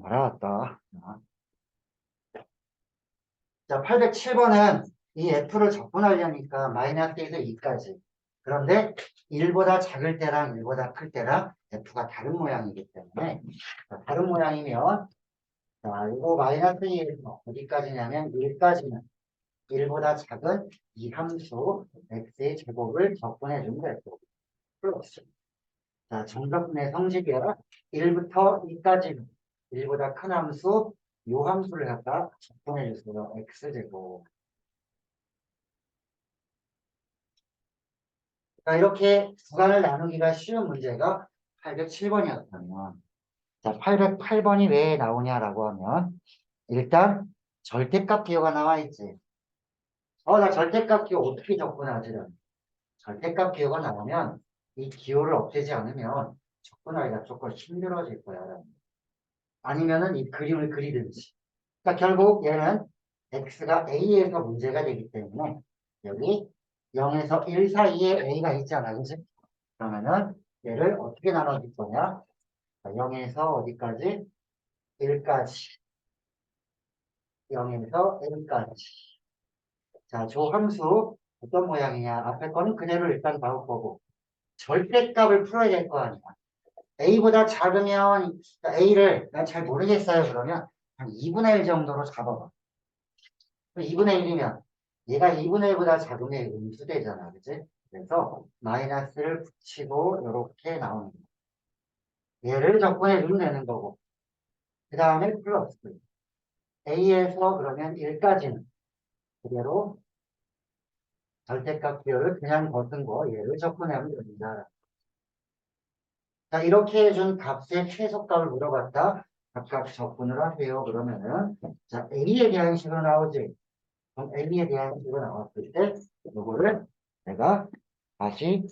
알아왔다. 자, 807번은 이 f를 적분하려니까 마이너스에서 2까지. 그런데 1보다 작을 때랑 1보다 클 때랑 f가 다른 모양이기 때문에 자, 다른 모양이면 자, 이거 마이너스 2에서 어디까지냐면 1까지는 1보다 작은 이 함수 x의 제곱을 적분해 주면 될 거고 플러스 자, 정적분의 성질이야 1부터 2까지는 1보다 큰 함수 요 함수를 갖다 적분해 주세요. x제곱. 자, 이렇게 구간을 나누기가 쉬운 문제가 807번이었다면 자, 808번이 왜 나오냐라고 하면 일단 절대값 기호가 나와 있지. 나 절대값 기호 어떻게 접근하지? 절대값 기호가 나오면 이 기호를 없애지 않으면 접근하기가 조금 힘들어질 거야. 아니면은 이 그림을 그리든지. 그러니까 결국 얘는 x가 a에서 문제가 되기 때문에 여기 0에서 1 사이에 a가 있잖아. 그치? 그러면은 얘를 어떻게 나눠줄 거냐? 0에서 어디까지? 1까지. 0에서 1까지. 자, 저 함수 어떤 모양이냐? 앞에 거는 그대로 일단 나올 거고 절대값을 풀어야 될 거 아니야. a보다 작으면 a를 난 잘 모르겠어요. 그러면 한 2분의 1 정도로 잡아봐. 2분의 1이면 얘가 2분의 1보다 작으면 음수되잖아. 그치? 그래서 마이너스를 붙이고 이렇게 나오는 거야. 얘를 적분해 주면 되는 거고 그 다음에 플러스 a에서 그러면 1까지는 그대로 절대값 기호를 그냥 거둔 거 얘를 적분하면 됩니다. 자, 이렇게 해준 값의 최소값을 물어봤다. 각각 적분을 하세요. 그러면은 자 a에 대한 식으로 나오지. 그럼 a에 대한 식으로 나왔을 때 이거를 내가 다시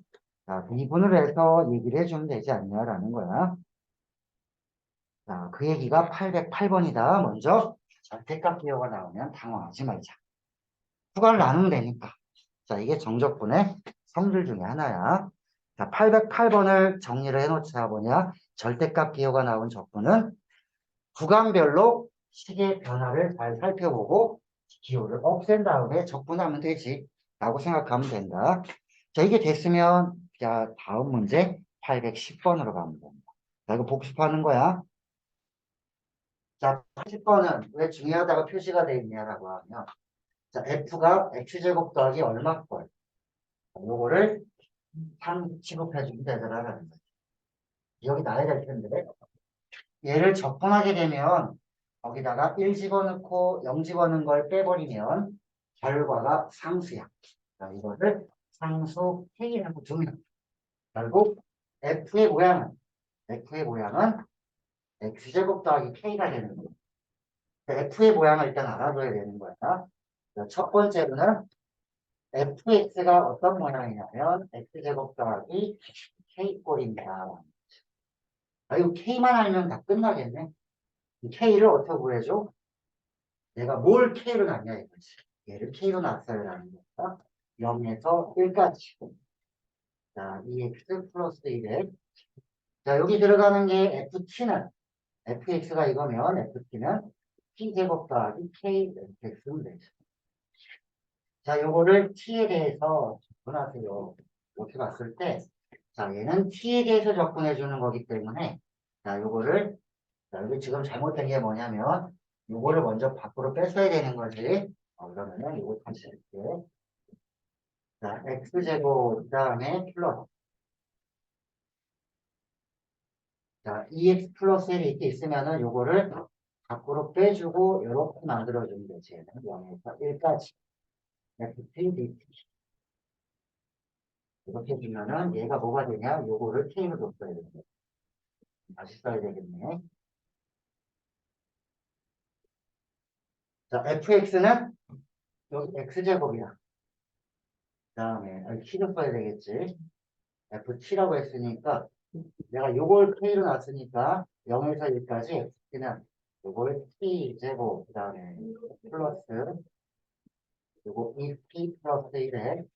자, 미분을 해서 얘기를 해주면 되지 않냐라는 거야. 자, 그 얘기가 808번이다. 먼저 절대값 기호가 나오면 당황하지 말자. 수가를 나누면 되니까. 자, 이게 정적분의 성질 중에 하나야. 자, 808번을 정리를 해놓자 뭐냐. 절대값 기호가 나온 적분은 구간별로 식의 변화를 잘 살펴보고 기호를 없앤 다음에 적분하면 되지. 라고 생각하면 된다. 자, 이게 됐으면 자, 다음 문제 810번으로 가면 됩니다. 자, 이거 복습하는 거야. 자, 80번은 왜 중요하다고 표시가 되어 있냐라고 하면 자, f가 x제곱 더하기 얼마 걸. 요거를 3 취급해주면 되더라라는 거지. 기억이 나야 될 텐데 얘를 적분하게 되면 거기다가 1 집어넣고 0 집어넣은 걸 빼버리면 결과가 상수야. 자, 이거를 상수 K라고 두면 결국 F의 모양은 X제곱 더하기 K가 되는 거야. F의 모양을 일단 알아둬야 되는 거야. 첫 번째로는 fx가 어떤 모양이냐면 x제곱 더하기 k꼴입니다. 이거 k만 알면 다 끝나겠네. k를 어떻게 구해줘? 내가 뭘 k로 놨냐 이거지. 얘를 k로 놨어요라는 거다. 0에서 1까지. 자, 2x 플러스 1에 자, 여기 들어가는 게 fx가 이거면 ft는 t제곱 더하기 k 이렇게 쓰면 되죠. 자, 요거를 t에 대해서 접근하세요. 이렇게 봤을 때, 자, 얘는 t에 대해서 접근해 주는 거기 때문에, 자, 요거를, 자, 여기 지금 잘못된 게 뭐냐면, 요거를 먼저 밖으로 뺐어야 되는 거지. 그러면은 요거 다시 이렇게. 자, x제곱, 그 다음에 플러스. 자, 2x 플러스 1이 이렇게 있으면은 요거를 밖으로 빼주고, 요렇게 만들어주면 되지. 0에서 1까지. ft, dt. 이렇게 주면은 얘가 뭐가 되냐? 요거를 k로 줬어야 되겠네. 다시 써야 되겠네. 자, fx는 여기 x제곱이야. 그 다음에 t도 써야 되겠지. ft라고 했으니까 내가 요걸 k로 놨으니까 0에서 1까지 x는 요걸 t제곱 그 다음에 플러스 요거 2p 플러스 1에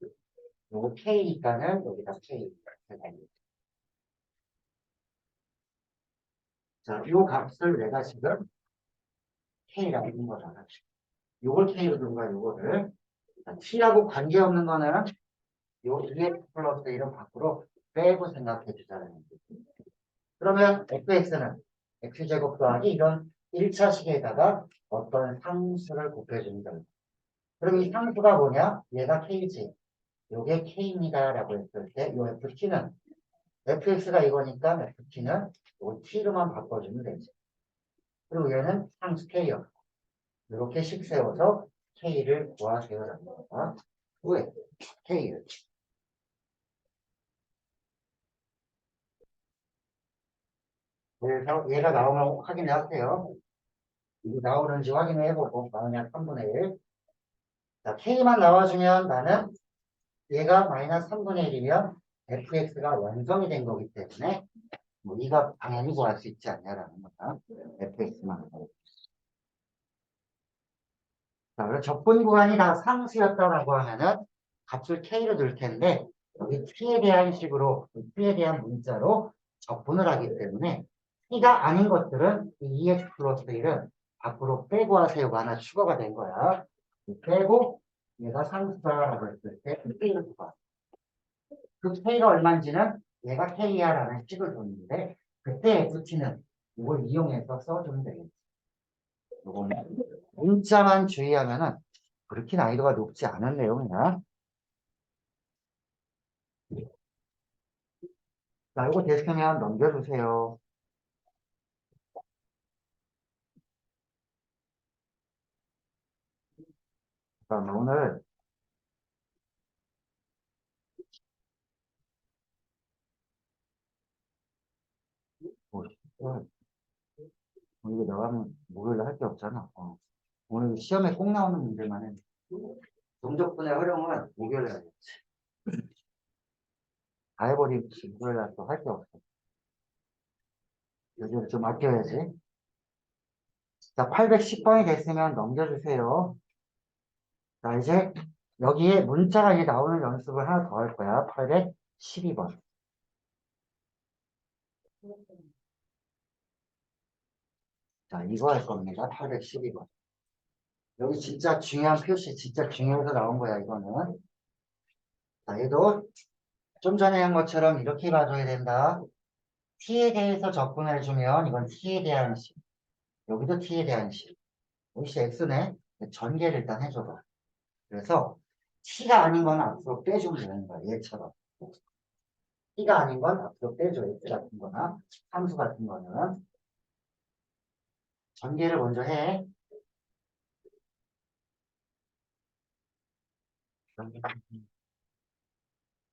요거 k니까는 여기다 k. 자, 요 값을 내가 지금 K라고 둔 거잖아. 요걸 K로 둔 거야, 요거를. 자, T라고 관계없는 거는 요 EX 플러스 이런 밖으로 빼고 생각해 주자는 얘기. 그러면 fx는 x제곱 더하기 이런 1차식에다가 어떤 상수를 곱해주는 거예요. 그럼 이 상수가 뭐냐? 얘가 k지. 요게 k입니다. 라고 했을 때 요 ft는 fx가 이거니까 ft는 요 t로만 바꿔주면 되지. 그리고 얘는 상수 k요. 이렇게 식 세워서 k를 구하세요라는 거다. 왜? k를. 그래서 얘가 나오면 확인해 하세요. 이게 나오는지 확인해보고 만약 3분의 1. 자, K만 나와주면 나는 얘가 마이너스 3분의 1이면 fx가 완성이 된 거기 때문에 뭐 이가 당연히 구할 수 있지 않냐라는 거다. fx만. 자, 그리고 적분 구간이 다 상수였다라고 하면은 값을 K로 둘 텐데 여기 T에 대한 식으로 T에 대한 문자로 적분을 하기 때문에 T가 아닌 것들은 이 2x 플러스 1은 밖으로 빼고 하세요가 하나 추가가 된 거야. 빼고 얘가 상수다라고 했을 때 K를 구하. 그 K가 얼마인지는 얘가 K야라는 식을 줬는데 그때 FT는 이걸 이용해서 써주면 되겠지. 이거는 문자만 주의하면은 그렇게 난이도가 높지 않은 내용이야. 자, 이거 됐으면 넘겨주세요. 그다음에 오늘 뭐, 이거 나가면 목요일에 할 게 없잖아. 오늘 시험에 꼭 나오는 문제만 해. 동적분의 활용은 목요일에 하겠지. 다 해버리지. 목요일에 또 할 게 없어. 요즘 좀 아껴야지. 자, 810번이 됐으면 넘겨주세요. 자, 이제 여기에 문자가 이제 나오는 연습을 하나 더 할 거야. 812번. 자, 이거 할 겁니다. 812번. 여기 진짜 중요한 표시, 진짜 중요해서 나온 거야, 이거는. 자, 얘도 좀 전에 한 것처럼 이렇게 봐줘야 된다. t에 대해서 접근해주면 이건 t에 대한 식. 여기도 t에 대한 식. 혹시 x네? 전개를 일단 해줘봐. 그래서 t가 아닌 건 앞으로 빼주면 되는 거야, 얘처럼. t가 아닌 건 앞으로 빼줘, x 같은 거나 함수 같은 거는. 전개를 먼저 해.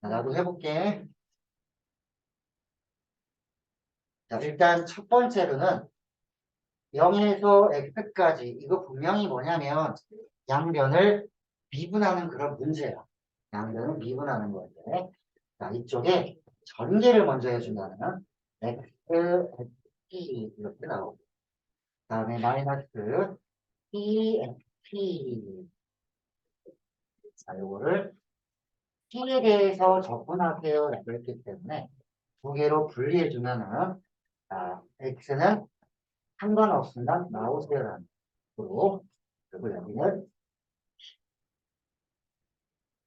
자, 나도 해볼게. 자, 일단 첫 번째로는 0에서 x까지 이거 분명히 뭐냐면 양변을 미분하는 그런 문제야. 양변을 미분하는 건데 자 이쪽에 전개를 먼저 해준다면 x, p 이렇게 나오고 다음에 마이너스 p, p 자 요거를 p에 대해서 접근하세요 라고 했기 때문에 두 개로 분리해주면은 x는 상관없습니다. 나오세요라는 식으로 그리고 여기는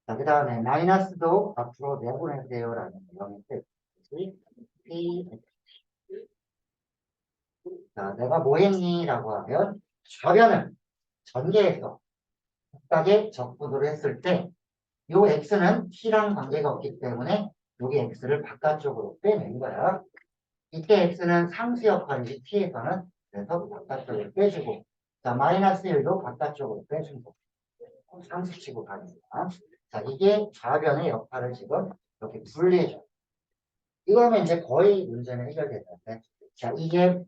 자, 그 다음에 마이너스도 앞으로 내보내세요라는 내용이 뜻이 P. 자, 내가 뭐 했니? 라고 하면 좌변을 전개해서 각각의 적분으로 했을 때 요 x는 t랑 관계가 없기 때문에 여기 x를 바깥쪽으로 빼낸 거야. 이때 x는 상수 역할이지 t에서는 그래서 바깥쪽으로 빼주고 자, 마이너스 1도 바깥쪽으로 빼주고 상수치고 가는 거야. 자, 이게 좌변의 역할을 지금 이렇게 분리해줘. 이거면 이제 거의 문제는 해결됐는데. 자, 이게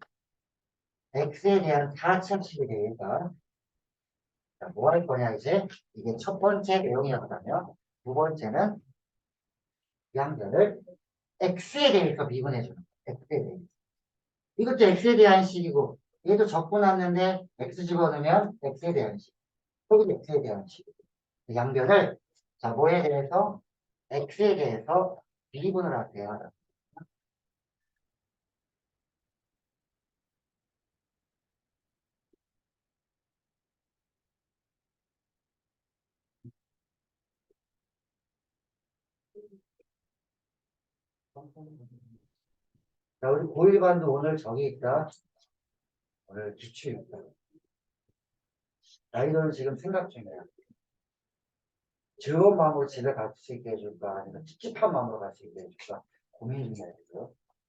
x에 대한 4차식이 되니까. 자, 뭐 할 거냐, 이제. 이게 첫 번째 내용이었다면, 두 번째는 양변을 x에 대해서 미분해주는 거야. x에 대해서. 이것도 x에 대한 식이고, 얘도 적분하는데 x 집어넣으면 x에 대한 식. 여기도 x에 대한 식. 양변을, 자, 뭐에 대해서? x에 대해서 미분을 하세요. 자, 우리 고1반도 오늘 저기 있다. 오늘 기출 있다. 아이들은 지금 생각 중이야. 즐거운 마음으로 집에 갈 수 있게 해줄까? 아니면 찝찝한 마음으로 갈 수 있게 해줄까? 고민 중이야, 지금.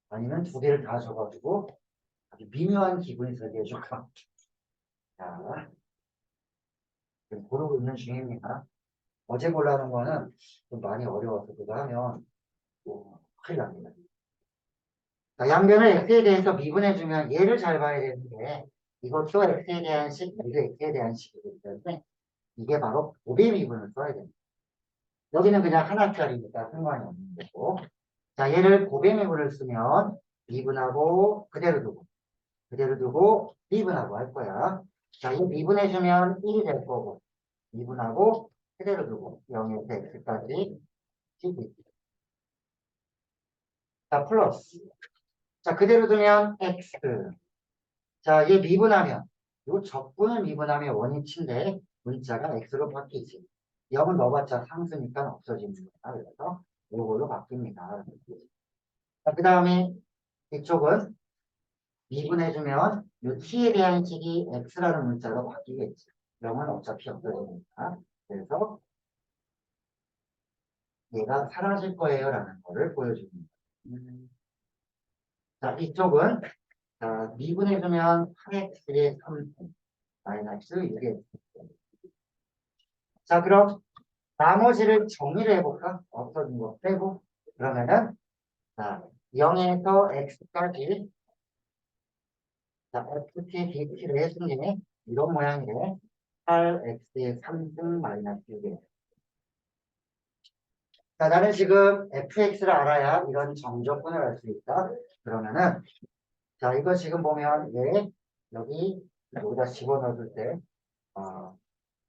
아니면 두 개를 다 줘가지고 아주 미묘한 기분이 들게 해줄까? 자, 지금 고르고 있는 중입니다. 어제 골라는 거는 좀 많이 어려워서 그거 하면 큰일 납니다. 자, 양변을 x에 대해서 미분해주면 얘를 잘 봐야 되는데 이것도 x에 대한 식, 이도 x에 대한 식이기 때문에 이게 바로 곱의 미분을 써야 됩니다. 여기는 그냥 하나짜리니까 상관이 없는 거고. 자, 얘를 곱의 미분을 쓰면 미분하고 그대로 두고 미분하고 할 거야. 자, 이 미분해주면 1이 될 거고 미분하고 그대로 두고 0에서 x까지 cd. 자, 플러스. 자, 그대로 두면 x. 자, 얘 미분하면 요 적분을 미분하면 원위치인데 문자가 x로 바뀌지. 0은 넣어봤자 상수니까 없어지는 거야. 그래서 요걸로 바뀝니다. 자, 그 다음에 이쪽은 미분해주면 요 t에 대한 식이 x라는 문자로 바뀌겠지. 0은 어차피 없어지니까. 그래서 얘가 사라질 거예요 라는 거를 보여줍니다. 자, 이쪽은 자, 미분해주면 8x의 3 마이너스 6x. 자, 그럼 나머지를 정리를 해볼까? 없어진 거 빼고. 그러면은, 자, 0에서 x까지, 자, ft, dt를 해주니 이런 모양이래. 8x의 3승 마이너스 6x. 자, 나는 지금 fx를 알아야 이런 정적분을 알 수 있다. 그러면은, 자, 이거 지금 보면 얘, 여기다 집어넣을 때,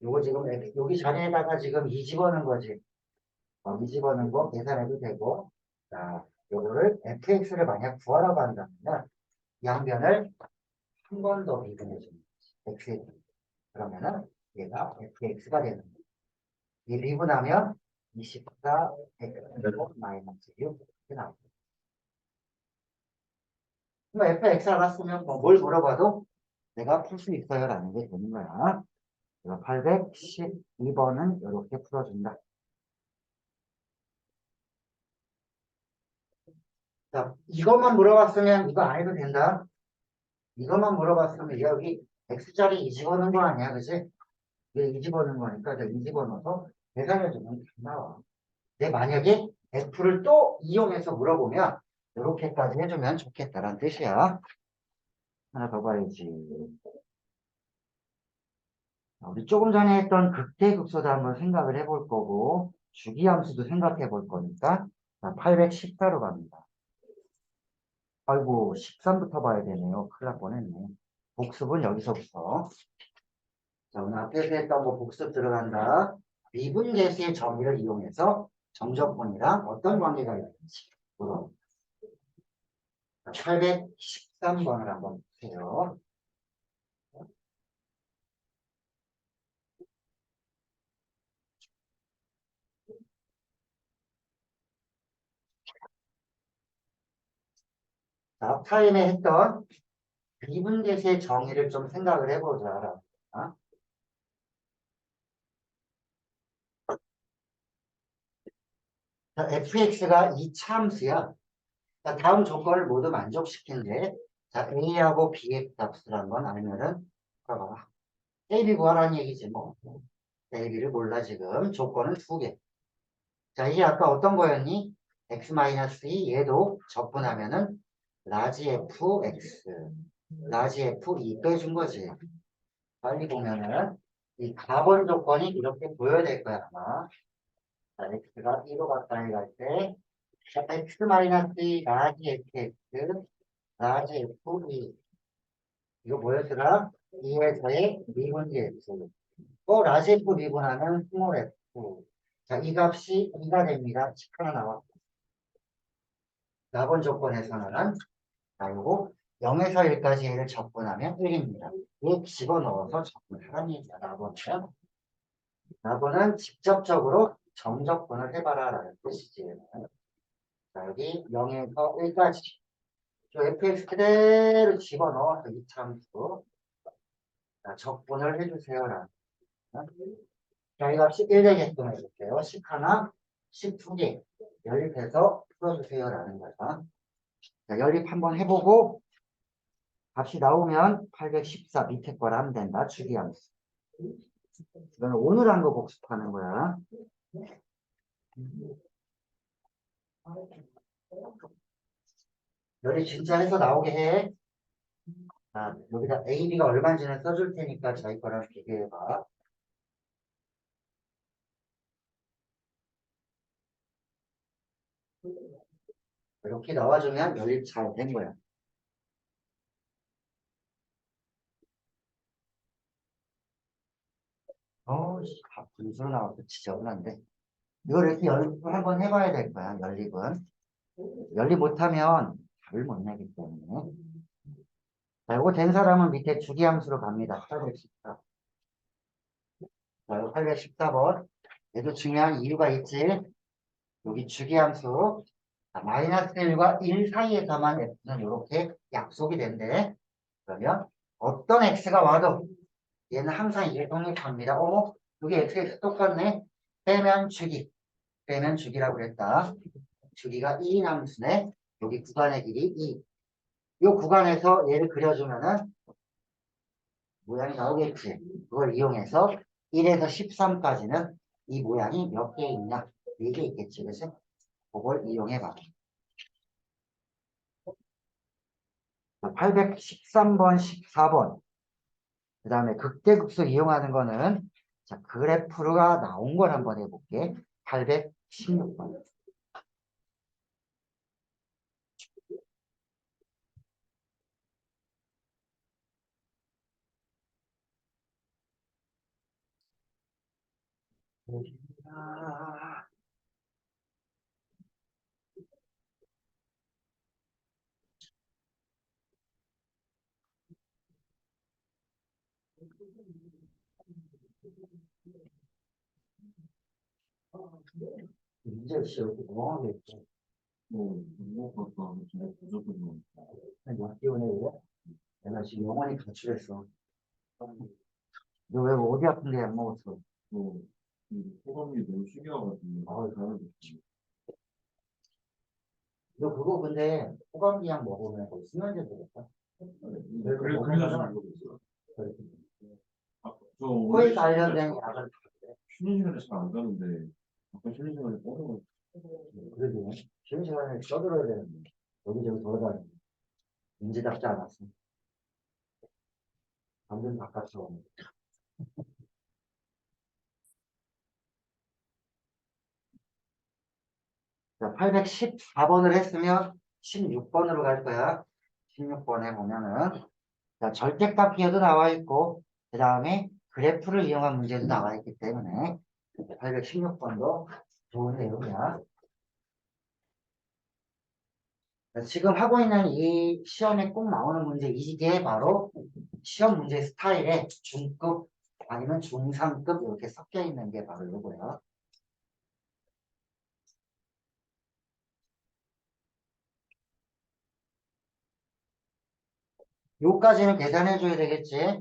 요거 지금 여기 자리에다가 지금 2 집어넣은 거지. 2 집어넣은 거 계산해도 되고, 자, 요거를 fx를 만약 구하라고 한다면 양변을 한 번 더 미분해 줍니다. x 그러면은 얘가 fx가 되는 거예요. 이 미분하면 24 x 마이너스 6 이렇게 나옵니다. 뭐 fx 알았으면 뭘 물어봐도 내가 풀 수 있어요 라는 게 되는 거야. 812번은 이렇게 풀어준다. 자, 이것만 물어봤으면 이거 안 해도 된다. 이것만 물어봤으면 여기 X자리 2 집어넣은 거 아니야, 그치? 이게 2 집어넣은 거니까 이제 2 집어넣어서 계산해주면 다 나와. 근데 만약에 F를 또 이용해서 물어보면 이렇게까지 해주면 좋겠다라는 뜻이야. 하나 더 봐야지. 우리 조금 전에 했던 극대극소도 한번 생각을 해볼 거고 주기함수도 생각해 볼 거니까 814로 갑니다. 아이고 13부터 봐야 되네요. 큰일 날 뻔했네. 복습은 여기서부터. 자, 오늘 앞에서 했던 거 복습 들어간다. 미분계수의 정의를 이용해서 정적분이랑 어떤 관계가 있는지 물어. 813번을 한번 보세요. 자, 앞타임에 했던 미분계수의 정의를 좀 생각을 해보자. 어? 자, fx가 이차 함수야. 자, 다음 조건을 모두 만족시킨데, 자, a하고 b의 값을 한번 알면은, 봐봐. a, b 구하라는 얘기지, 뭐. a, b를 몰라, 지금. 조건은 2개. 자, 이게 아까 어떤 거였니? x-2 얘도 적분하면은 라지 fx, 라지 f2 빼준 거지. 빨리 보면은 이 가번 조건이 이렇게 보여야 될 거야, 아마. 자, x가 1로 가까이 갈 때, x-2 라지 fx, 라지 f2. 이거 뭐였더라? 2에서의 미분계 x. 또 라지 f 미분하면 스몰 f. 자, 이 값이 2가 됩니다. 식 하나 나왔고. 4번 조건에서는 자, 요거 0에서 1까지 얘를 적분하면 1입니다. 얘 집어넣어서 적분하라는 얘기야. 4번은 직접적으로 정적분을 해봐라 라는 뜻이지. 자, 여기 0에서 1까지 fx 그대로 집어넣어서 이차함수 적분을 해주세요 라는. 자, 이 값이 1 되게끔 해줄게요. 10 하나, 10 2개 연립해서 풀어주세요 라는 거죠. 자, 연립 한번 해보고 값이 나오면 814 밑에 거라 하면 된다. 주기함수. 이건 오늘 한 거 복습하는 거야. 연립 진짜 해서 나오게 해. 자, 여기다 A, B가 얼마인지는 써줄 테니까 자기 거랑 비교해봐. 이렇게 나와주면 연립 잘 된 거야. 분수로 나와서 지저분한데. 이걸 이렇게 연립을 한번 해봐야 될 거야, 연립은. 연립 못하면 답을 못 내기 때문에. 자, 이거 된 사람은 밑에 주기함수로 갑니다. 814. 자, 이거 814번. 얘도 중요한 이유가 있지. 여기 주기함수. 마이너스 1과 1 사이에서만 F는 이렇게 약속이 된대. 그러면 어떤 X가 와도 얘는 항상 일동립합니다. 여기 X 똑같네. 빼면 주기라고 그랬다. 주기가 2인 함수네. 여기 구간의 길이 2. 이 구간에서 얘를 그려주면은 모양이 나오겠지. 그걸 이용해서 1에서 13까지는 이 모양이 몇 개 있냐? 4개 있겠지. 그래서 그걸 이용해봐. 813번, 14번. 그 다음에 극대극소 이용하는 거는 자, 그래프가 나온 걸 한번 해볼게. 816번. 문제 시험이 너무하겠죠. 몇 개월에 내가 지금 영원히 가출했어. 너 왜 어디 아픈데 안 먹었어? 호감이 너무 신기하거든요. 너 그거 근데 호감기약 먹으면 거의 수면제 되겠다. 그래서 모르겠어요. 코에 관련된 약을 다 그래. 쉬는 시간에 잘 안 자는데 아까 쉬는 시간에 뻗어가지고 그러지. 쉬는 시간에 떠들어야 되는데 여기저기 돌아다니는 인지답지 않았어. 완전 바깥으로. 자, 814번을 했으면 16번으로 갈 거야. 16번에 보면은 자, 절대값 기호도 나와 있고 그 다음에 그래프를 이용한 문제도 나와 있기 때문에 816번도 좋은 내용이야. 지금 하고 있는 이 시험에 꼭 나오는 문제 이게 바로 시험 문제 스타일에 중급 아니면 중상급 이렇게 섞여 있는 게 바로 이거고요. 요까지는 계산해 줘야 되겠지.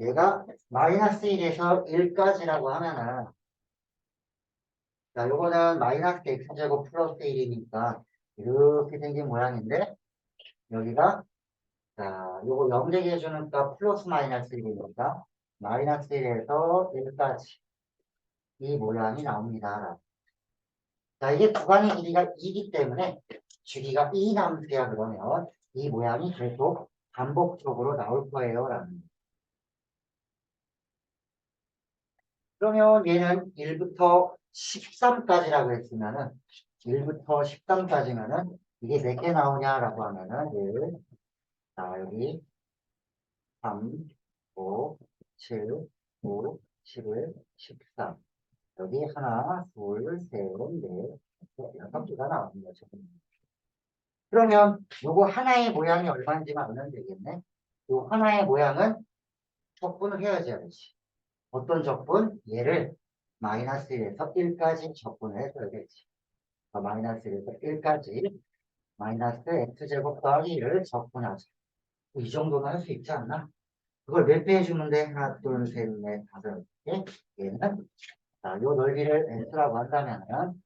얘가 마이너스 1에서 1까지라고 하면은 자, 요거는 마이너스 x제곱 플러스 1이니까 이렇게 생긴 모양인데 여기가 자, 요거 0 되게 해주는 값 플러스 마이너스 1이니까 마이너스 1에서 1까지 이 모양이 나옵니다. 자, 이게 구간의 길이가 2이기 때문에 주기가 2 함수야 그러면 이 모양이 계속 반복적으로 나올 거예요 라는. 그러면 얘는 1부터 13까지라고 했으면은 1부터 13까지면은 이게 몇 개 나오냐라고 하면은 1, 자 여기 3, 5, 7, 9, 11, 13 여기 하나, 둘, 셋, 넷, 여섯 개가 나오는 거죠. 그러면 요거 하나의 모양이 얼마인지만 알면 되겠네. 요 하나의 모양은 적분을 해야지 알지. 어떤 적분? 얘를 마이너스 1에서 1까지 적분을 해줘야 되지. 마이너스 1에서 1까지 마이너스 x제곱 더하기 1을 적분하자. 이 정도는 할 수 있지 않나? 그걸 몇 배 해주면 돼? 하나, 둘, 셋, 넷, 다섯 개. 얘는, 자, 요 넓이를 x라고 한다면은,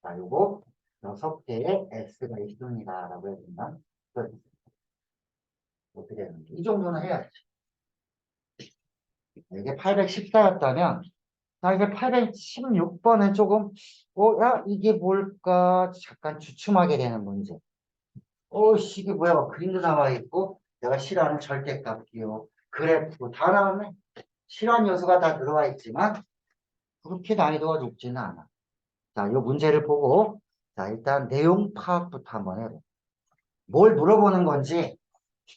자, 요거 6개의 x가 있습니다. 라고 해주면, 어떻게 되는지. 이 정도는 해야지. 이게 814였다면, 자, 이제 816번은 조금, 야, 이게 뭘까? 잠깐 주춤하게 되는 문제. 이게 뭐야? 막 그림도 나와 있고, 내가 싫어하는 절대값 기호, 그래프 다 나왔네. 싫어하는 요소가 다 들어와 있지만, 그렇게 난이도가 높지는 않아. 자, 이 문제를 보고, 자, 일단 내용 파악부터 한번 해봐. 뭘 물어보는 건지,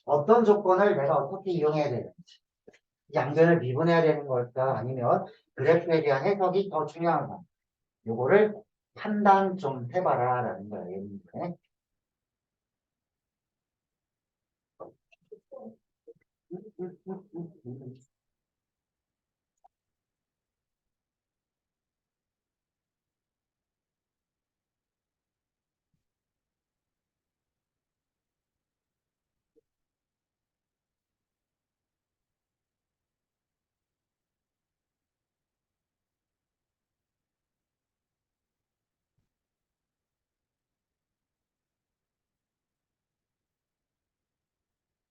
어떤 조건을 내가 어떻게 이용해야 되는지. 양변을 미분해야 되는 걸까? 아니면 그래프에 대한 해석이 더 중요한가? 요거를 판단 좀 해봐라. 라는 거야, 얘는.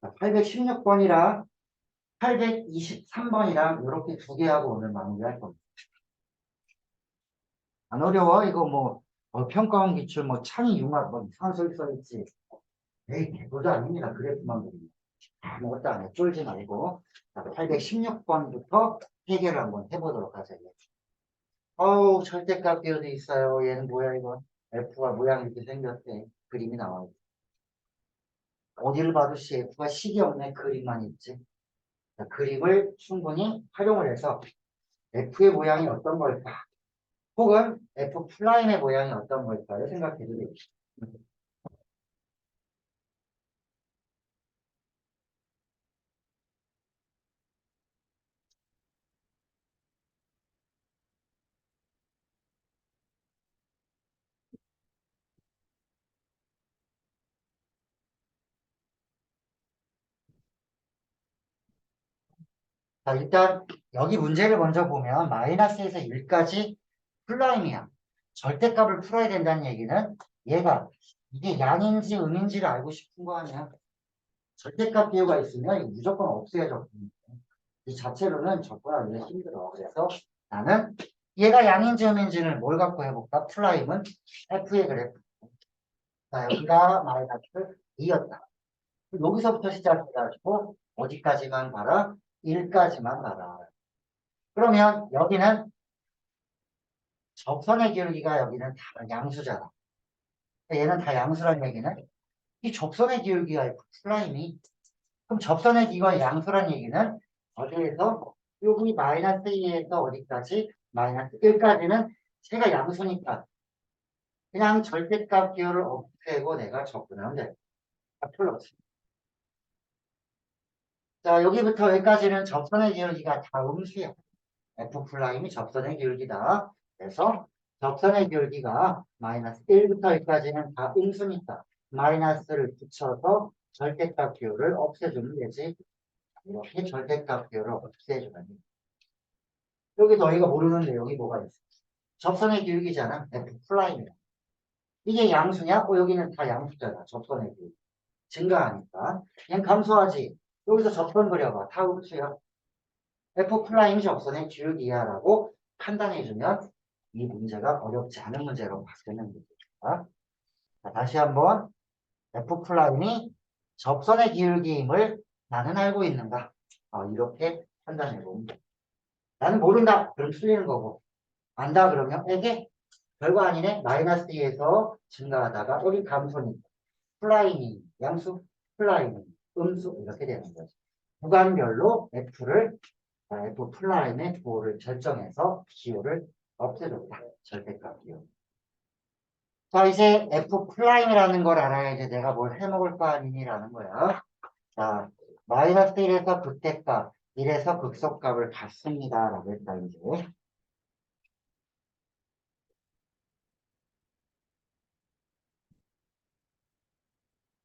816번이랑 823번이랑 이렇게 두 개 하고 오늘 마무리할 겁니다. 안 어려워? 이거 뭐, 평가원 기출, 뭐, 창의 융합, 뭐, 이상한 소리 써있지. 에이, 개도도 아닙니다. 그래프만 그립니다. 아무것도 안 해. 쫄지 말고. 816번부터 해결을 한번 해보도록 하자. 절대값 기호도 있어요. 얘는 뭐야, 이거? F가 모양이 이렇게 생겼대. 그림이 나와요. 어디를 봐도 CF가 식이 없네. 그림만 있지. 자, 그림을 충분히 활용을 해서 F의 모양이 어떤 걸까? 혹은 F 플라임의 모양이 어떤 걸까를 생각해도 되겠죠. 자, 일단 여기 문제를 먼저 보면 마이너스에서 1까지 플라임이야. 절대값을 풀어야 된다는 얘기는 얘가 이게 양인지 음인지를 알고 싶은 거 아니야. 절대값 비호가 있으면 이거 무조건 없애야죠. 이 자체로는 접근하기가 힘들어. 그래서 나는 얘가 양인지 음인지를 뭘 갖고 해볼까? 플라임은 F의 그래프. 자, 여기가 마이너스 2였다. 여기서부터 시작해가지고 어디까지만 가라? 1까지만 가라. 그러면 여기는 접선의 기울기가 여기는 다 양수잖아. 얘는 다 양수란 얘기는 이 접선의 기울기가 F 플라임이 그럼 접선의 기울기가 양수란 얘기는 어디에서 여기 마이너스 2에서 어디까지? 마이너스 1까지는 제가 양수니까 그냥 절대값 기호를 없애고 내가 접근하면 돼. 플러스. 자, 여기부터 여기까지는 접선의 기울기가 다 음수야. F 플라임이 접선의 기울기다. 그래서 접선의 기울기가 마이너스 1부터 2까지는 다 음수니까 마이너스를 붙여서 절대값 기호를 없애주면 되지. 이렇게 절대값 기호를 없애주면 돼. 여기 너희가 모르는 내용이 뭐가 있어? 접선의 기울기잖아. F 플라임이야. 이게 양수냐? 여기는 다 양수잖아. 접선의 기울기. 증가하니까. 그냥 감소하지. 여기서 접선 그려봐. 다 음수야. F 플라임 접선의 기울기야라고 판단해주면 이 문제가 어렵지 않은 문제로 바뀌는 문제입니다. 자, 다시 한번 F 플라임이 접선의 기울기임을 나는 알고 있는가? 이렇게 판단해보면 돼. 나는 모른다. 그럼 틀리는 거고. 안다 그러면 이게 별거 아니네. 마이너스 2에서 증가하다가 여기 감소니까. 플라임이 양수, 플라임이 음수 이렇게 되는 거죠. 구간별로 F 플라임의 부호를 결정해서 기호를 없애줬다. 절대값 기호. 자, 이제 F 플라임이라는 걸 알아야지 내가 뭘 해먹을 거 아니니라는 거야. 자, 마이너스 1에서 극대값, 1에서 극소값을 갖습니다. 라고 했다, 이제.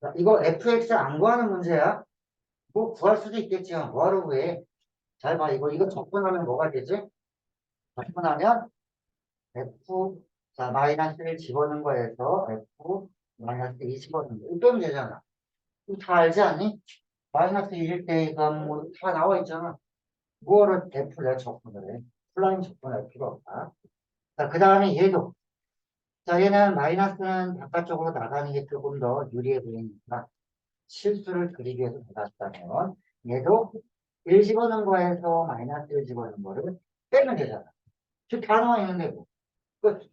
자, 이거 fx 안 구하는 문제야. 뭐 구할 수도 있겠지만 뭐하러 구해. 잘 봐. 이거 접근하면 뭐가 되지? 접근하면 f 자 마이너스를 집어넣은 거에서 f 마이너스 2 집어넣는 거. 이거 빼면 되잖아. 이거 다 알지 않니? 마이너스 1일 때 이거 뭐다 나와 있잖아. 뭐를 f를 접근을 해. 플라인 접근할 필요 없다. 자, 그 다음에 얘도. 자, 얘는 마이너스는 바깥쪽으로 나가는 게 조금 더 유리해 보이니까 실수를 그리기 위해서 받았다면 얘도 1 집어넣은 거에서 마이너스 1 집어넣은 거를 빼면 되잖아. 지금 다 나와 있는데 뭐. 끝.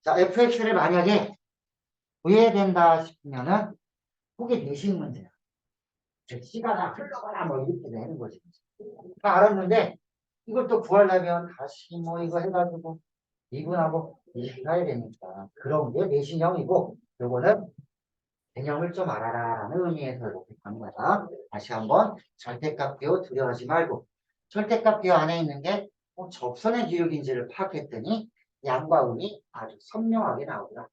자, fx를 만약에 구해야 된다 싶으면은 그게 내신 문제야. 시가나 흘러가나 뭐 이렇게 되는 거지. 다 알았는데 이걸 또 구하려면 다시 뭐 이거 해가지고 미분하고 이식해야 되니까 그런 게 내신형이고 요거는 개념을 좀 알아라라는 의미에서 이렇게 간 거다. 다시 한번 절대값 비호 두려워하지 말고 절대값 비호 안에 있는 게 접선의 기울기인지를 파악했더니 양과 음이 아주 선명하게 나오더라.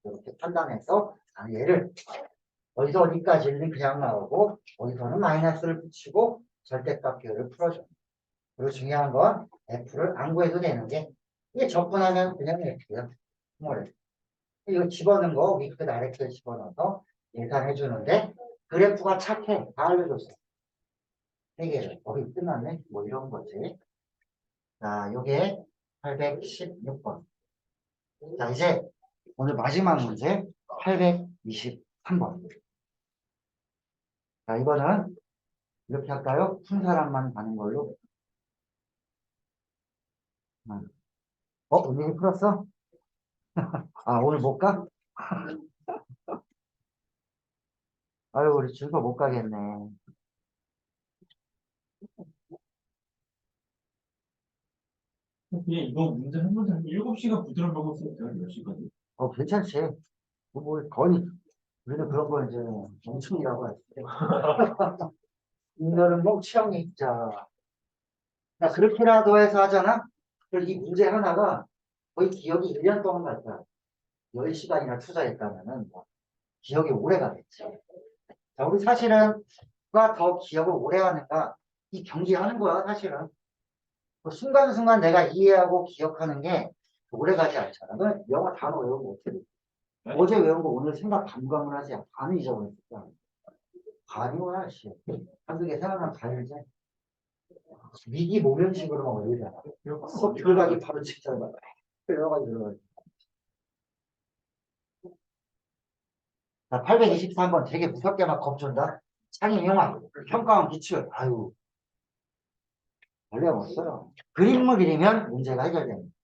이렇게 판단해서 얘를 어디서 어디까지는 그냥 나오고 어디서는 마이너스를 붙이고 절대값 비호를 풀어줘. 그리고 중요한 건 F를 안 구해도 되는 게 이게 접근하면 그냥 F야. 뭐래? 이거 집어넣은 거 위끝 아래끝 집어넣어서 계산해 주는데 그래프가 착해. 다 알려줬어. 해결을. 거기 끝났네. 뭐 이런 거지. 자, 요게 816번. 자, 이제 오늘 마지막 문제 823번. 자, 이거는 이렇게 할까요? 푼 사람만 가는 걸로. 은민이 풀었어? 아, 오늘 못 가? 아유, 우리 준서 못 가겠네. 그냥 이거 문제 한 문제 한 7시간 부드러운 먹을 수 있어요. 10시까지. 괜찮지. 뭐, 거의, 우리는 그런 거 이제, 정충이라고 하지. 이거는 뭐, 취향이 있자. 나 그렇게라도 해서 하잖아? 그럼 이 문제 하나가 거의 기억이 1년 동안 갈 거야. 10시간이나 투자했다면은, 뭐, 기억이 오래 가겠지. 자, 우리 사실은, 누가 더 기억을 오래 하는가, 이 경기하는 거야, 사실은. 그 순간순간 내가 이해하고 기억하는 게 오래 가지 않잖아. 너 영어 단어 외우고 어떻게 돼? 어제 외운 거 오늘 생각 감각을 하지 않아. 반은 잊어버렸다. 반이구나, 씨. 한두 개 생각나면 다 알지. 위기 모면식으로 막 외우잖아. 들어가기 바로 직전에 들어가기. 자, 823번 되게 무섭게 막 겁준다. 창의 영화, 평가원 기출. 아유, 원래 없어요. 그림을 그리면 문제가 해결됩니다.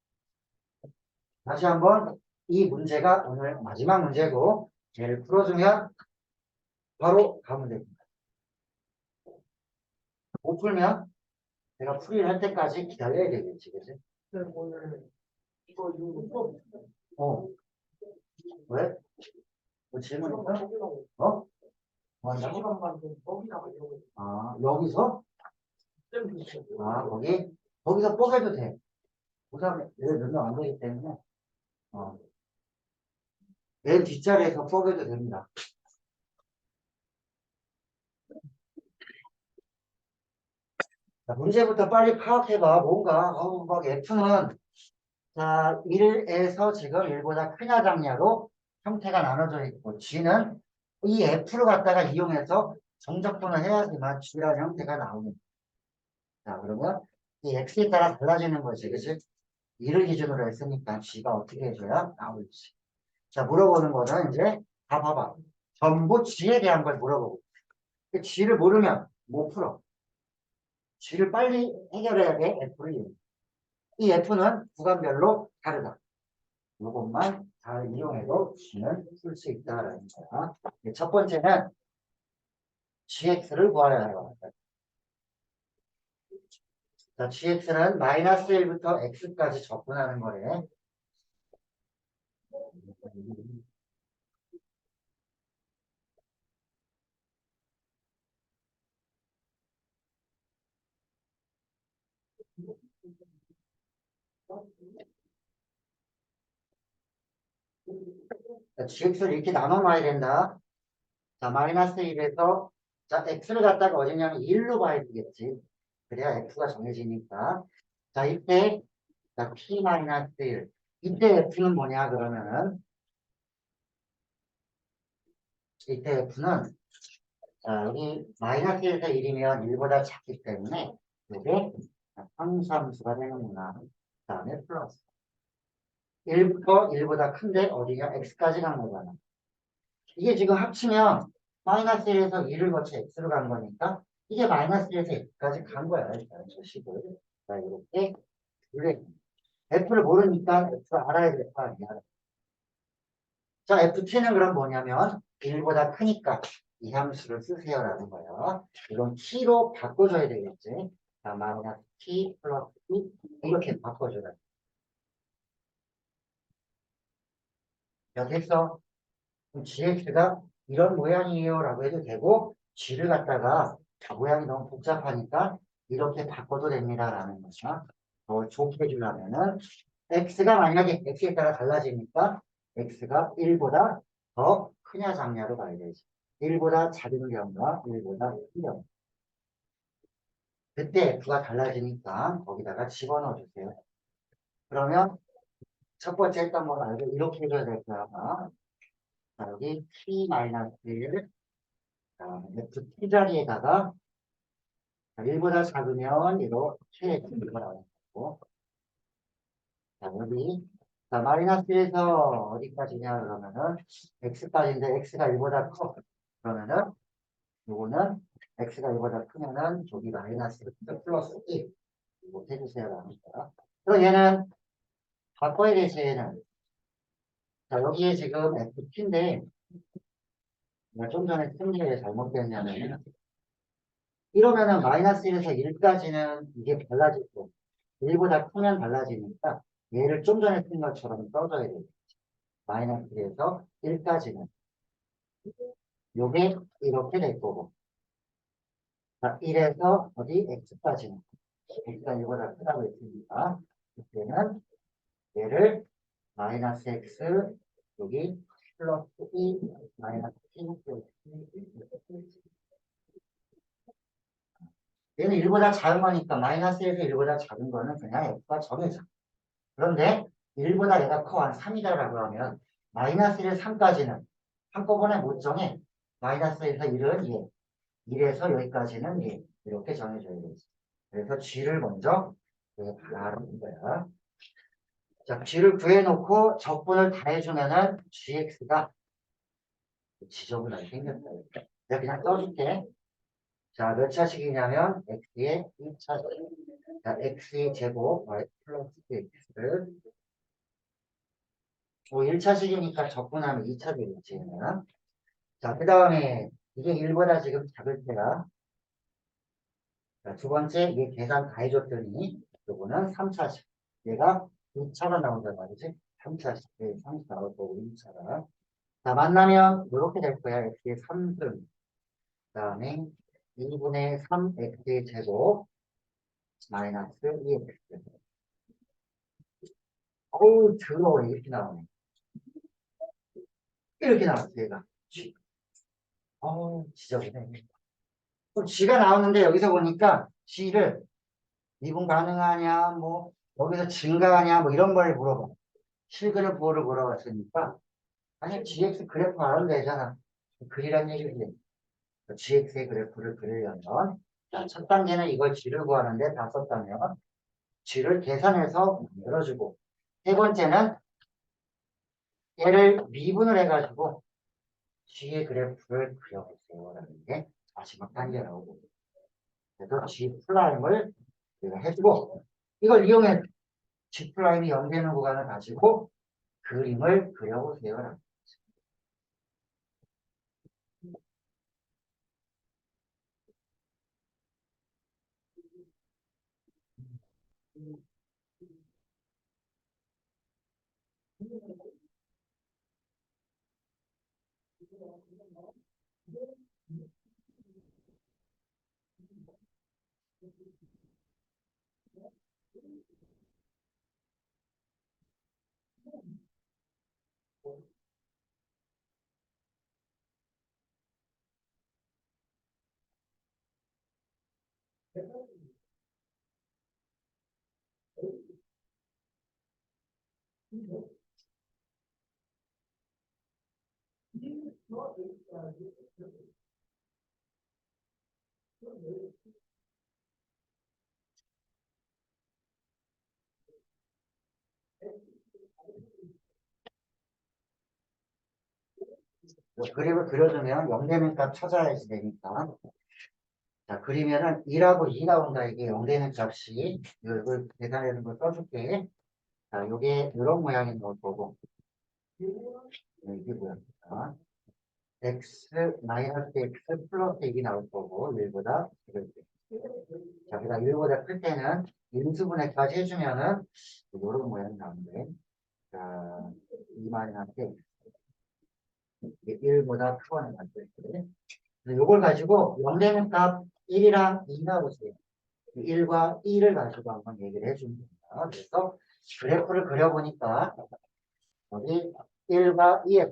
다시 한번 이 문제가 오늘 마지막 문제고 얘를 풀어주면 바로 가면 됩니다. 못 풀면 내가 풀이를 할 때까지 기다려야 되겠지, 그지? 오늘 이거 왜? 뭐 질문 있어? 어? 뭐 한다고? 아, 여기서? 아, 거기서 뽀개도 돼. 우선 얘 몇명 안 되기 때문에 어, 맨 뒷자리에서 뽀개도 됩니다. 자, 문제부터 빨리 파악해봐. 뭔가 막 F는 자 1에서 지금 1보다 크냐 작냐로 형태가 나눠져 있고 G는 이 F를 갖다가 이용해서 정적분을 해야지만 G라는 형태가 나옵니다. 자, 그러면 이 X에 따라 달라지는 거지, 그치? 1을 기준으로 했으니까 G가 어떻게 해줘야 나올지. 자, 물어보는 거는 이제 다 봐봐. 전부 G에 대한 걸 물어보고. G를 모르면 못 풀어. G를 빨리 해결해야 돼, F를 이용해. 이 F는 구간별로 다르다. 이것만 잘 이용해도 G는 풀 수 있다라는 거야. 첫 번째는 GX를 구하려 해요. 자, GX는 마이너스 1부터 X까지 접근하는 거래. 자, GX를 이렇게 나눠 놔야 된다. 자, 마이너스 1에서, 자, x를 갖다가 어디냐면 1로 봐야 되겠지. 그래야 f가 정해지니까. 자, 이때, 자, p 마이너스 1. 이때 f는 뭐냐, 그러면은, 이때 f는, 자, 여기 마이너스 1에서 1이면 1보다 작기 때문에, 이게 상수함수가 되는구나. 그 다음에 플러스. 1부터 1보다 큰데, 어디냐, x까지 간 거잖아. 이게 지금 합치면, 마이너스 1에서 1을 거쳐 x로 간 거니까, 이게 마이너스 1에서 x까지 간 거야. 일단 저 식을. 자, 이렇게. 그래. F를 모르니까 F를 알아야 될 거 아니야. 자, FT는 그럼 뭐냐면 1보다 크니까 이 함수를 쓰세요라는 거예요. 이건 T로 바꿔줘야 되겠지. 자, 마이너스 T 플러스 T 이렇게 바꿔줘야 돼. 야, 됐어. 그럼 GX가 이런 모양이에요 라고 해도 되고 G를 갖다가 모양이 너무 복잡하니까 이렇게 바꿔도 됩니다 라는 거죠. 더 좋게 해주려면은 x가 만약에 x에 따라 달라지니까 x가 1보다 더 크냐 작냐로 봐야 되지. 1보다 작은 경우와 1보다 큰 경우. 그때 f가 달라지니까 거기다가 집어넣어 주세요. 그러면 첫 번째 했던 거 말고 이렇게 해줘야 될 거야. 아마. 자, 여기 t-1 ft 자리에다가 1보다 작으면 이렇게 집어넣고 자, 여기 자, 마이너스에서 어디까지냐 그러면은 x까지인데 x가 1보다 커. 그러면은 요거는 x가 1보다 크면은 저기 마이너스 플러스 1 이거 해주세요 라는 거야. 그럼 얘는 바꿔야 되지 얘는. 자, 여기에 지금 ft인데 내가 좀 전에 쓴 게 잘못됐냐면 이러면은 마이너스 1에서 1까지는 이게 달라지고 1보다 크면 달라지니까 얘를 좀 전에 쓴 것처럼 써줘야 돼. 마이너스 1에서 1까지는. 요게 이렇게 될 거고. 자, 1에서 어디 x까지는. x가 이거보다 크다고 했으니까. 그때는 얘를 마이너스 x, 여기 플러스 2, 마이너스 1, 얘는 1보다 작은 거니까 마이너스에서 1보다 작은 거는 그냥 x가 정해져. 그런데 1보다 얘가 커 한 3이다라고 하면 마이너스 1에서 3까지는 한꺼번에 못 정해. 마이너스에서 1은 얘, 1에서 여기까지는 얘 이렇게 정해줘야 되지. 그래서 g를 먼저 바라는 거야. 자, g를 구해놓고 적분을 다 해주면은 gx가 지저분하게 생겼다. 내가 그냥 써줄게. 자, 몇 차식이냐면 x의 2차식. 자, x의 제곱 y 플러스 x를 뭐 1차식이니까 적분하면 2차식이겠지. 자, 그 다음에 이게 1보다 지금 작을 때가 자, 두 번째 얘 계산 다 해줬더니 요거는 3차식. 얘가 2차가 나온단 말이지. 3차식. 3차 나올 거고 2차가. 자, 만나면 이렇게 될 거야. x의 3등. 그 다음에 2분의 3x의 제곱 마이너스 2x. 어우, 더러워. 이렇게 나오네. 이렇게 나왔어, 얘가. 어우, 지저분해. 또 G가 나오는데 여기서 보니까 G를 미분 가능하냐, 뭐, 여기서 증가하냐, 뭐 이런 걸 물어봐. 실그래프를 물어봤으니까. 아니, GX 그래프 알아도 되잖아. 그리란 얘기지. GX의 그래프를 그리려면. 자, 첫 단계는 이걸 G를 구하는데 다 썼다면 G를 계산해서 만들어주고. 세 번째는 얘를 미분을 해가지고 G의 그래프를 그려보세요. 라는 게 마지막 단계라고. 그래서 G 프라임을 내가 해주고 이걸 이용해 G 프라임이 연되는 구간을 가지고 그림을 그려보세요. 그림을 그려주면 0되는 값 찾아야지 되니까. 자, 그리면은 2하고 2 나온다. 이게 0되는 값이. 이걸 계산하는 걸 써줄게. 자, 요게 이런 모양이 나올 거고. 이게 뭐야? 자, x 마이너스 x 플러스 1이 나올 거고, 1보다. 자, 그다음 1보다 클 때는 인수분해까지 해주면은 이런 모양이 나오는데. 자, 2 마이너스 x. 이게 1보다 크거나 같을 때. 요걸 가지고 0되는 값 1이랑 2 나오세요. 1과 2를 가지고 한번 얘기를 해주면 됩니다. 그래서 그래프를 그려보니까 여기 1과 2에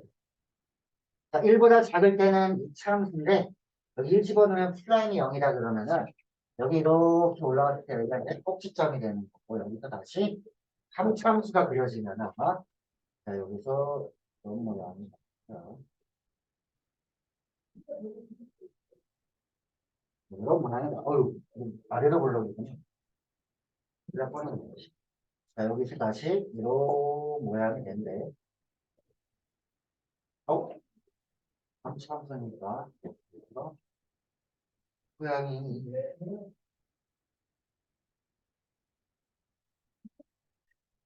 1보다 작을 때는 이차함수인데 여기 1 집어넣으면 플라임이 0이다 그러면은 여기 이렇게 올라갔을 때 여기가 이제 꼭지점이 되는 거고 여기서 다시 3차함수가 그려지면 아마 자, 여기서 이런 모양이 이런 모양이 어유 아래로 올라오거든요. 그래 보는 거지. 자, 여기서 다시 이런 모양이 된대. 어? 3차함수니까 모양이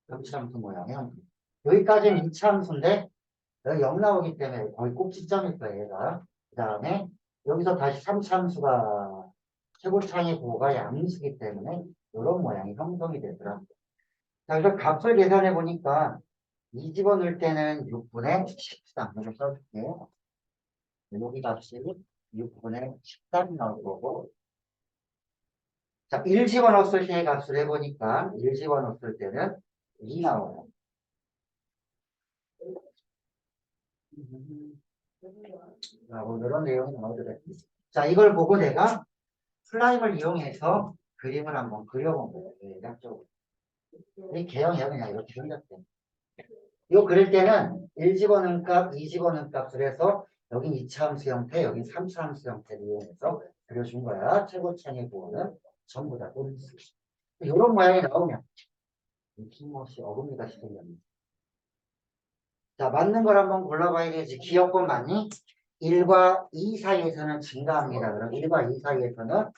3차함수 모양이야. 여기까지는 2차함수인데 여기 0 나오기 때문에 거의 꼭지점일 거예요, 얘가. 그 다음에 여기서 다시 3차함수가 최고차의 부호가 양수기 때문에 이런 모양이 형성이 되더라. 자, 그래서 값을 계산해 보니까 2 집어넣을 때는 6분의 13. 이렇게 써줄게요. 여기 값이 6분의 13이 나올 거고. 자, 1 집어넣었을 때의 값을 해보니까 1 집어넣었을 때는 2 나와요. 라고 이런 내용이 나오더래. 자, 이걸 보고 내가 슬라임을 이용해서 그림을 한번 그려본 거예요. 대략적으로. 이 개형이야, 그냥 이렇게 생겼대. 이거 그릴 때는 1 집어넣은 값, 2 집어넣은 값을 해서 여긴 2차 함수 형태, 여긴 3차 함수 형태를 이용해서 그려준 거야. 최고차의 부호는 전부 다 온수. 이런 모양이 나오면 김없이 어금니가 생겼네. 자, 맞는 걸 한번 골라봐야 되지. 기억권 맞니? 1과 2 사이에서는 증가합니다. 그럼 1과 2 사이에서는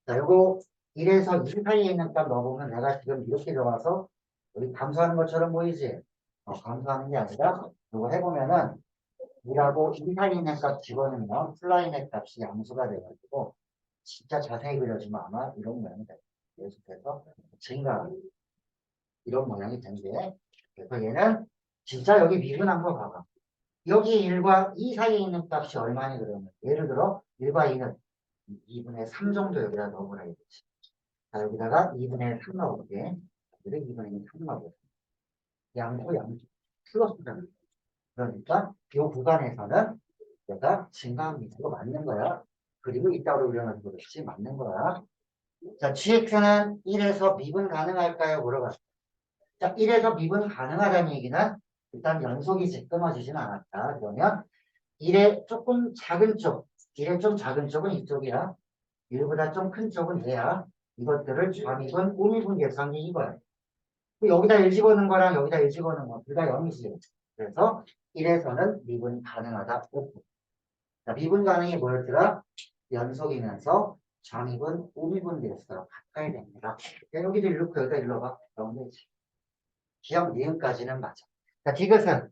자, 요거 1에서 2 사이에 있는 값 넣어보면 내가 지금 이렇게 들어가서 우리 감소하는 것처럼 보이지? 감소하는 게 아니라 요거 해보면은 2하고 2 사이에 있는 값 집어넣으면 플라인의 값이 양수가 돼가지고 진짜 자세히 그려주면 아마 이런 모양이 돼요. 계속해서 증가 이런 모양이 된대. 그래서 얘는 진짜 여기 미분한 거 봐봐. 여기 1과 2 사이에 있는 값이 얼마니 그러면 예를 들어 1과 2는 2분의 3 정도 여기다 넣어보라 이거지. 자, 여기다가 2분의 3 넣어볼게. 여기 2분의 3 넣어볼게. 양수 플러스잖아. 그러니까 이 구간에서는 얘가 증가합니다. 이거 맞는 거야. 그리고 이따로 그려놓은 그렇지 맞는 거야. 자, gx는 1에서 미분 가능할까요? 물어봤어. 자, 1에서 미분 가능하다는 얘기는 일단 연속이 끊어지진 않았다. 그러면 1의 조금 작은 쪽, 1의 좀 작은 쪽은 이쪽이야. 1보다 좀 큰 쪽은 얘야. 이것들을 좌미분, 우미분 계산기 이거야. 여기다 1 집어넣은 거랑 여기다 1 집어넣은 거, 둘 다 0이지. 그래서 1에서는 미분 가능하다. 자, 미분 가능이 뭐였더라? 연속이면서 좌미분, 우미분 됐어. 가까이 됩니다. 여기도 일로, 여기다 일로 봐. 넘기지. 기억 니은까지는 맞아. 자, 이것은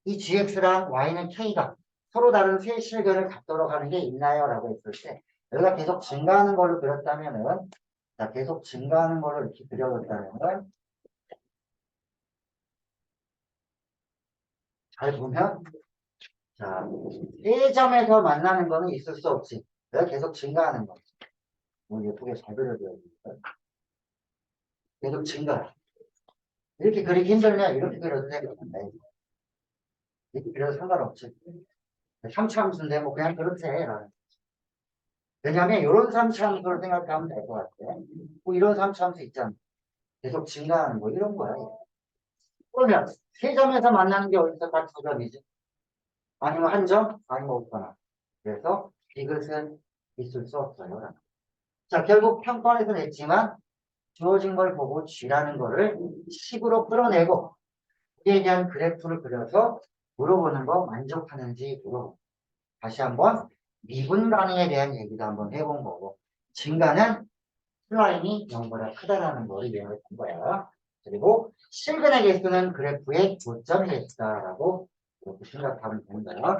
이 gx랑 y는 k가 서로 다른 세 실근을 갖도록 하는 게 있나요? 라고 했을 때 여기가 계속 증가하는 걸로 그렸다면은 자, 계속 증가하는 걸로 이렇게 그려졌다면은 잘 보면 자, 세 점에서 만나는 거는 있을 수 없지. 여기가 계속 증가하는 거지. 예쁘게 잘 그려줘야 되니까. 계속 증가. 이렇게 그리기 힘들면 이렇게 그려도 되거든요. 이렇게 그려도 상관없지. 3차 함수인데 뭐 그냥 그렇게 해. 나는. 왜냐면 이런 3차 함수를 생각하면 될 것 같아. 뭐 이런 3차 함수 있잖아. 계속 증가하는 뭐 이런 거야. 그러면 세 점에서 만나는 게 어디서 다 두 점이지? 아니면 한 점? 아니면 없거나. 그래서 이것은 있을 수 없어요. 자, 결국 평가에서 냈지만 주어진 걸 보고 G라는 거를 식으로 끌어내고 그에 대한 그래프를 그려서 물어보는 거 만족하는지 물어보고 다시 한번 미분 가능에 대한 얘기도 한번 해본 거고 증가는 플라임이 0보다 크다라는 걸 이해해 본 거야. 그리고 실근의 개수는 그래프의 조점이 있다라고 이렇게 생각하면 되는 거야.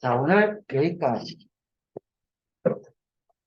자, 오늘 여기까지.